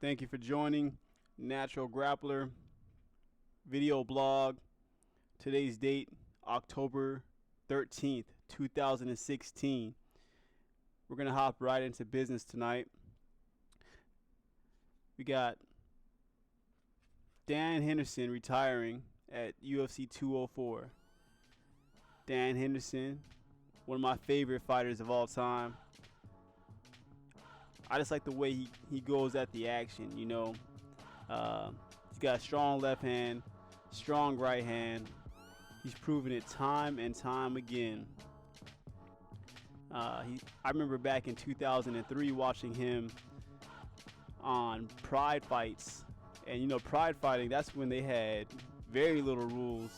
Thank you for joining Natural Grappler video blog. Today's date, October 13th, 2016. We're going to hop right into business tonight. We got Dan Henderson retiring at UFC 204. Dan Henderson, one of my favorite fighters of all time. I just like the way he goes at the action, you know. He's got a strong left hand, strong right hand. He's proven it time and time again. I remember back in 2003 watching him on Pride Fights. And, you know, Pride Fighting, that's when they had very little rules.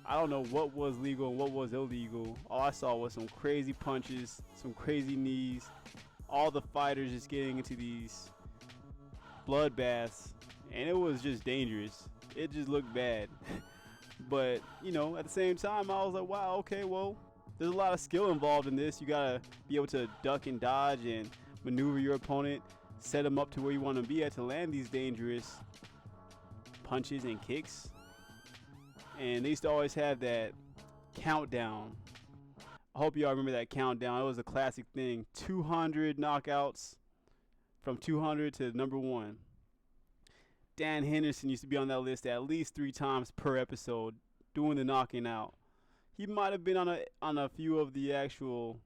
I don't know what was legal and what was illegal. All I saw was some crazy punches, some crazy knees. All the fighters just getting into these bloodbaths, and it was just dangerous. It just looked bad. But, you know, at the same time, I was like, wow, okay, well, there's a lot of skill involved in this. You gotta be able to duck and dodge and maneuver your opponent, set them up to where you want to be at to land these dangerous punches and kicks. And they used to always have that countdown. I hope y'all remember that countdown. It was a classic thing. 200 knockouts from 200 to number 1. Dan Henderson used to be on that list at least 3 times per episode doing the knocking out. He might have been on a few of the actual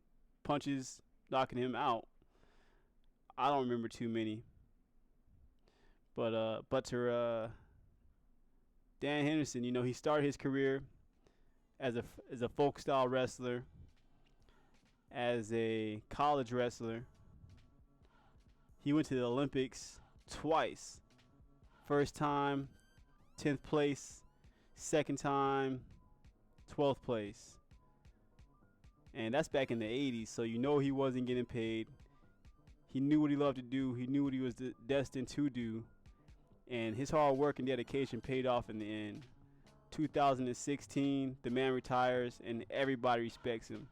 punches knocking him out. I don't remember too many. But Dan Henderson, you know, he started his career as a folk style wrestler, as a college wrestler. He went to the Olympics twice. First time, 10th place. Second time, 12th place. And that's back in the 80s, so you know he wasn't getting paid. He knew what he loved to do. He knew what he was destined to do. And his hard work and dedication paid off in the end. 2016, the man retires, and everybody respects him.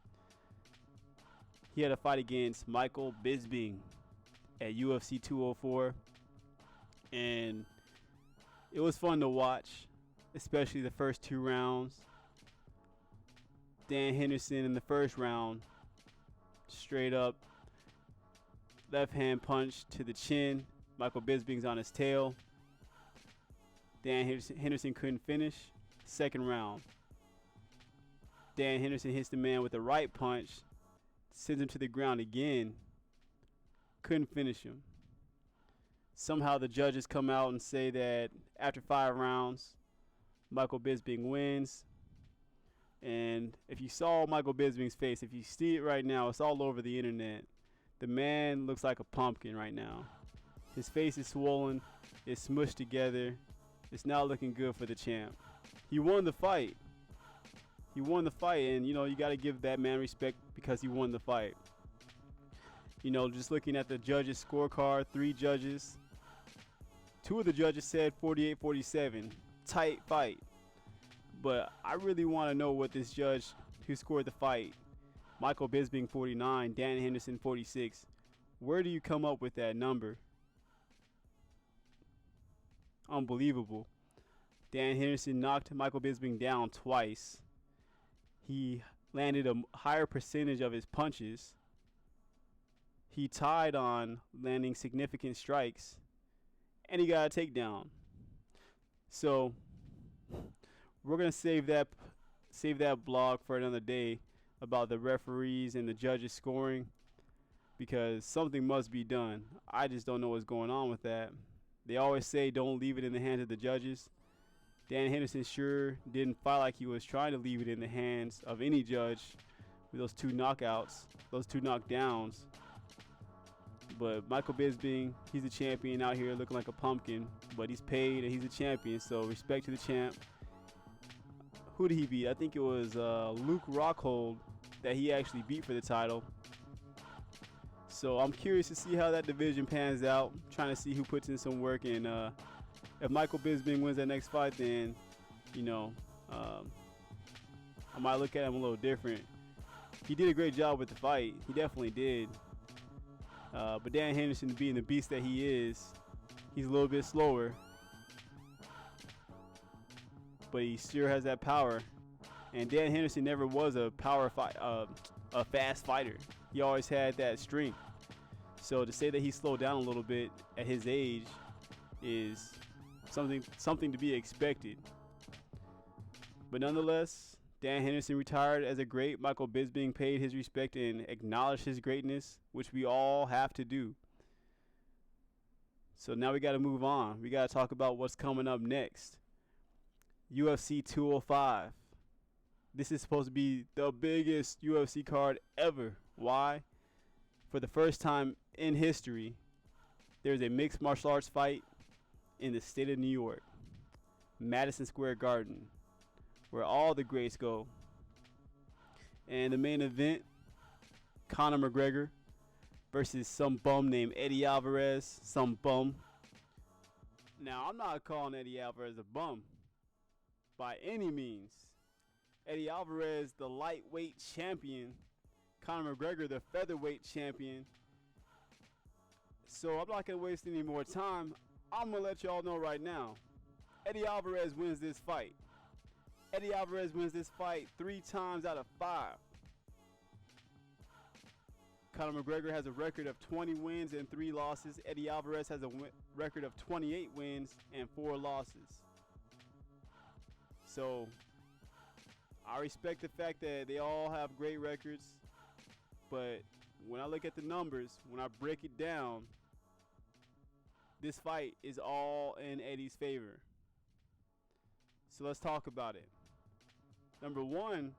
He had a fight against Michael Bisping at UFC 204, and it was fun to watch, especially the first 2 rounds. Dan Henderson in the first round, straight up left hand punch to the chin. Michael Bisping's on his tail. Dan Henderson couldn't finish. Second round, Dan Henderson hits the man with a right punch, sends him to the ground again. Couldn't finish him. Somehow the judges come out and say that after 5 rounds, Michael Bisping wins. And if you saw Michael Bisping's face, if you see it right now, it's all over the internet. The man looks like a pumpkin right now. His face is swollen. It's smushed together. It's not looking good for the champ. He won the fight. He won the fight, and, you know, you got to give that man respect because he won the fight. You know, just looking at the judges' scorecard, 3 judges. 2 of the judges said 48-47. Tight fight. But I really want to know what this judge who scored the fight, Michael Bisping 49, Dan Henderson 46, where do you come up with that number? Unbelievable. Dan Henderson knocked Michael Bisping down twice. He landed a higher percentage of his punches. He tied on landing significant strikes, and he got a takedown. So we're gonna save that blog for another day about the referees and the judges scoring, because something must be done. I just don't know what's going on with that. They always say don't leave it in the hands of the judges. Dan Henderson sure didn't fight like he was trying to leave it in the hands of any judge with those 2 knockouts, those 2 knockdowns. But Michael Bisping, he's a champion out here looking like a pumpkin, but he's paid and he's a champion, so respect to the champ. Who did he beat? I think it was Luke Rockhold that he actually beat for the title. So I'm curious to see how that division pans out. I'm trying to see who puts in some work, and if Michael Bisping wins that next fight, then, you know, I might look at him a little different. He did a great job with the fight. He definitely did. But Dan Henderson, being the beast that he is, He's a little bit slower, but he sure has that power. And Dan Henderson never was a a fast fighter. He always had that strength. So to say that he slowed down a little bit at his age is something to be expected. But nonetheless, Dan Henderson retired as a great. Michael Bisping paid his respect and acknowledged his greatness, which we all have to do. So now we got to move on. We got to talk about what's coming up next. UFC 205. This is supposed to be the biggest UFC card ever. Why? For the first time in history, there's a mixed martial arts fight in the state of New York, Madison Square Garden, where all the greats go. And the main event, Conor McGregor versus some bum named Eddie Alvarez. Some bum. Now, I'm not calling Eddie Alvarez a bum by any means. Eddie Alvarez, the lightweight champion. Conor McGregor, the featherweight champion. So I'm not going to waste any more time. I'm going to let y'all know right now. Eddie Alvarez wins this fight. Eddie Alvarez wins this fight 3 times out of 5. Conor McGregor has a record of 20 wins and 3 losses. Eddie Alvarez has a record of 28 wins and 4 losses. So I respect the fact that they all have great records. But when I look at the numbers, when I break it down, this fight is all in Eddie's favor. So let's talk about it. Number 1,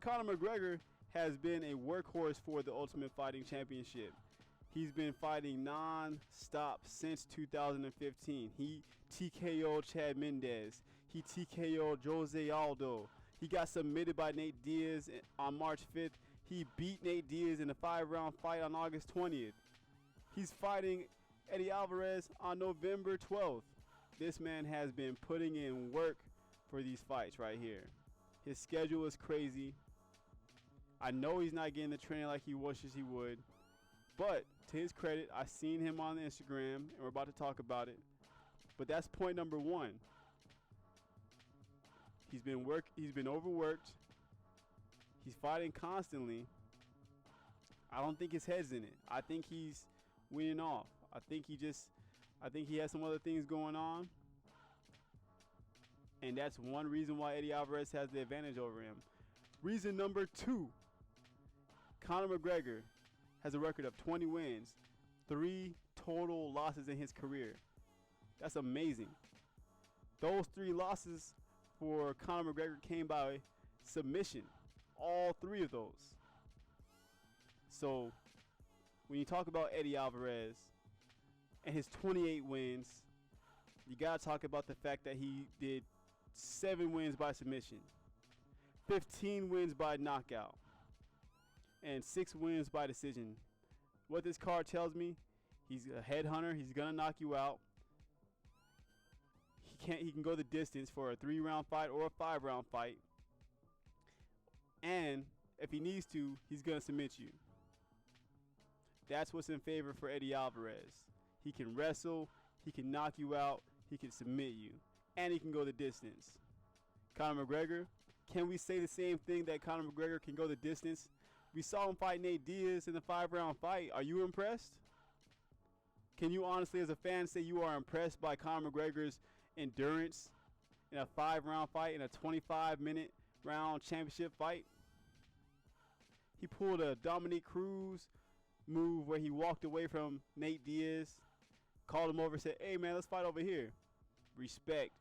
Conor McGregor has been a workhorse for the Ultimate Fighting Championship. He's been fighting non-stop since 2015. He TKO'd Chad Mendez. He TKO'd Jose Aldo. He got submitted by Nate Diaz on March 5th. He beat Nate Diaz in a 5-round fight on August 20th. He's fighting Eddie Alvarez on November 12th. This man has been putting in work for these fights right here. His schedule is crazy. I know he's not getting the training like he wishes he would. But to his credit, I seen him on Instagram, and we're about to talk about it. But that's point number 1. He's been overworked. He's fighting constantly. I don't think his head's in it. I think he's winning off. I think he has some other things going on. And that's one reason why Eddie Alvarez has the advantage over him. Reason number 2. Conor McGregor has a record of 20 wins, 3 total losses in his career. That's amazing. Those 3 losses for Conor McGregor came by submission. All 3 of those. So when you talk about Eddie Alvarez and his 28 wins, you got to talk about the fact that he did 7 wins by submission, 15 wins by knockout, and 6 wins by decision. What this card tells me, he's a headhunter. He's going to knock you out. He can go the distance for a 3-round fight or a 5-round fight. And if he needs to, he's going to submit you. That's what's in favor for Eddie Alvarez. He can wrestle, he can knock you out, he can submit you, and he can go the distance. Conor McGregor, can we say the same thing that Conor McGregor can go the distance? We saw him fight Nate Diaz in the 5-round fight. Are you impressed? Can you honestly, as a fan, say you are impressed by Conor McGregor's endurance in a 5-round fight, in a 25-minute round championship fight? He pulled a Dominique Cruz move where he walked away from Nate Diaz, called him over and said, "Hey man, let's fight over here." Respect.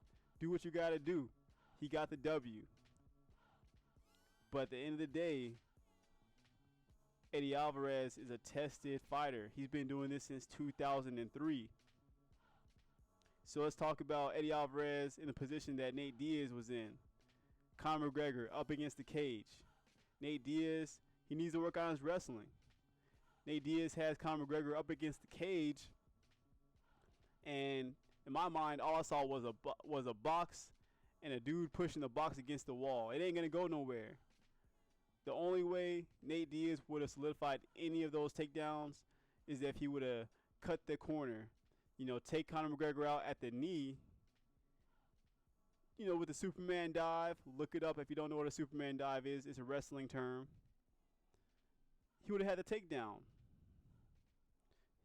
Do what you got to do. He got the W. But at the end of the day, Eddie Alvarez is a tested fighter. He's been doing this since 2003. So let's talk about Eddie Alvarez in the position that Nate Diaz was in. Conor McGregor up against the cage. Nate Diaz, he needs to work on his wrestling. Nate Diaz has Conor McGregor up against the cage, and in my mind, all I saw was a box and a dude pushing the box against the wall. It ain't gonna go nowhere. The only way Nate Diaz would have solidified any of those takedowns is if he would have cut the corner, take Conor McGregor out at the knee, with the Superman dive. Look it up if you don't know what a Superman dive is. It's a wrestling term. He would have had the takedown.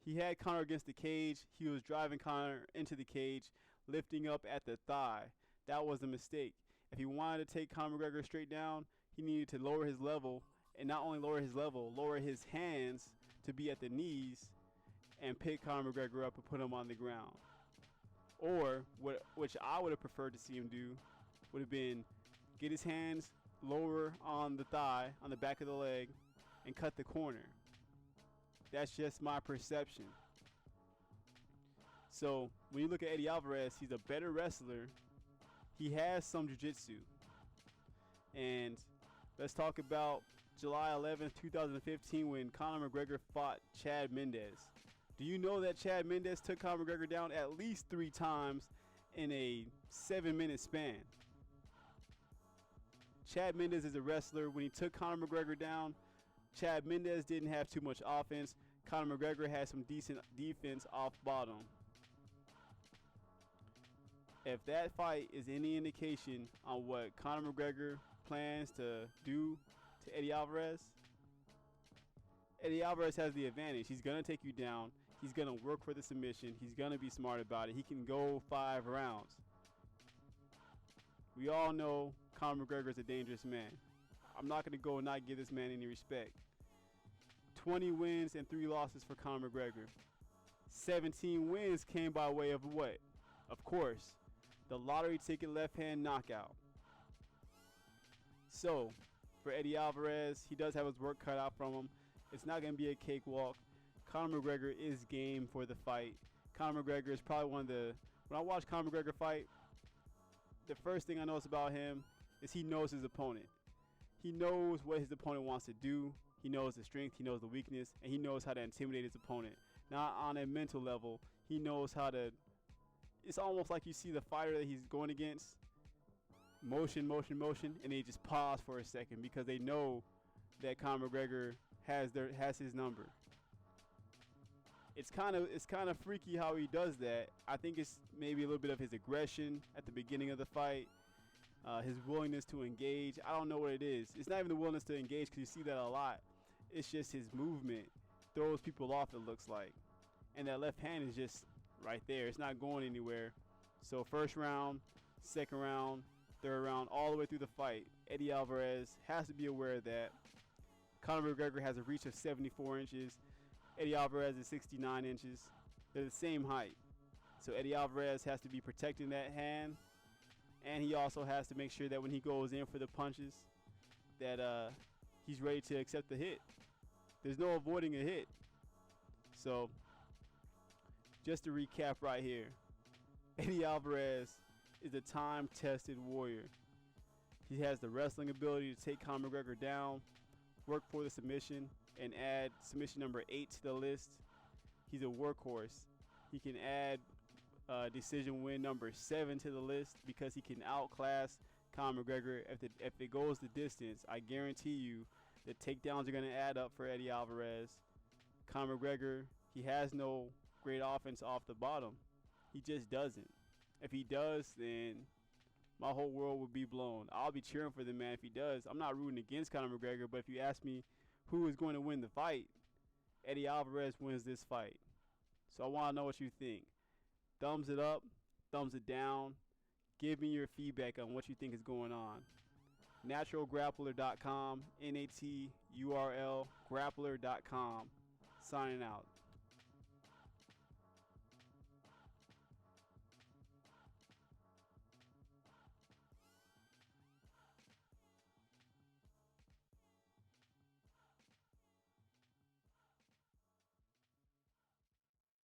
He had Conor against the cage. He was driving Conor into the cage, lifting up at the thigh. That was a mistake. If he wanted to take Conor McGregor straight down, he needed to lower his level, and not only lower his level, lower his hands to be at the knees and pick Conor McGregor up and put him on the ground. Or, which I would have preferred to see him do, would have been get his hands lower on the thigh, on the back of the leg, and cut the corner. That's just my perception. So, when you look at Eddie Alvarez, he's a better wrestler. He has some jiu-jitsu. And let's talk about July 11th, 2015, when Conor McGregor fought Chad Mendes. Do you know that Chad Mendes took Conor McGregor down at least 3 times in a 7-minute span? Chad Mendes is a wrestler. When he took Conor McGregor down, Chad Mendes didn't have too much offense. Conor McGregor had some decent defense off bottom. If that fight is any indication on what Conor McGregor plans to do to Eddie Alvarez, Eddie Alvarez has the advantage. He's going to take you down. He's going to work for the submission. He's going to be smart about it. He can go 5 rounds. We all know Conor McGregor is a dangerous man. I'm not going to go and not give this man any respect. 20 wins and 3 losses for Conor McGregor. 17 wins came by way of what? Of course, the lottery ticket left-hand knockout. So, for Eddie Alvarez, he does have his work cut out from him. It's not going to be a cakewalk. Conor McGregor is game for the fight. Conor McGregor is probably one of the... When I watch Conor McGregor fight, the first thing I notice about him is he knows his opponent. He knows what his opponent wants to do. He knows the strength, he knows the weakness, and he knows how to intimidate his opponent. Not on a mental level. He knows how to... It's almost like you see the fighter that he's going against. Motion, and they just pause for a second because they know that Conor McGregor has his number. It's kind of freaky how he does that. I think it's maybe a little bit of his aggression at the beginning of the fight, his willingness to engage. I don't know what it is. It's not even the willingness to engage because you see that a lot. It's just his movement throws people off, it looks like. And that left hand is just right there. It's not going anywhere. So first round, second round, third round, all the way through the fight, Eddie Alvarez has to be aware of that. Conor McGregor has a reach of 74 inches. Eddie Alvarez is 69 inches. They're the same height. So Eddie Alvarez has to be protecting that hand. And he also has to make sure that when he goes in for the punches, that he's ready to accept the hit. There's no avoiding a hit. So, just to recap right here, Eddie Alvarez is a time-tested warrior. He has the wrestling ability to take Conor McGregor down, work for the submission, and add submission number 8 to the list. He's a workhorse. He can add decision win number 7 to the list because he can outclass Conor McGregor. If it goes the distance, I guarantee you the takedowns are going to add up for Eddie Alvarez. Conor McGregor, he has no great offense off the bottom. He just doesn't. If he does, then my whole world would be blown. I'll be cheering for the man if he does. I'm not rooting against Conor McGregor, but if you ask me who is going to win the fight, Eddie Alvarez wins this fight. So I want to know what you think. Thumbs it up, thumbs it down. Give me your feedback on what you think is going on. naturalgrappler.com, NATURL grappler.com. Signing out.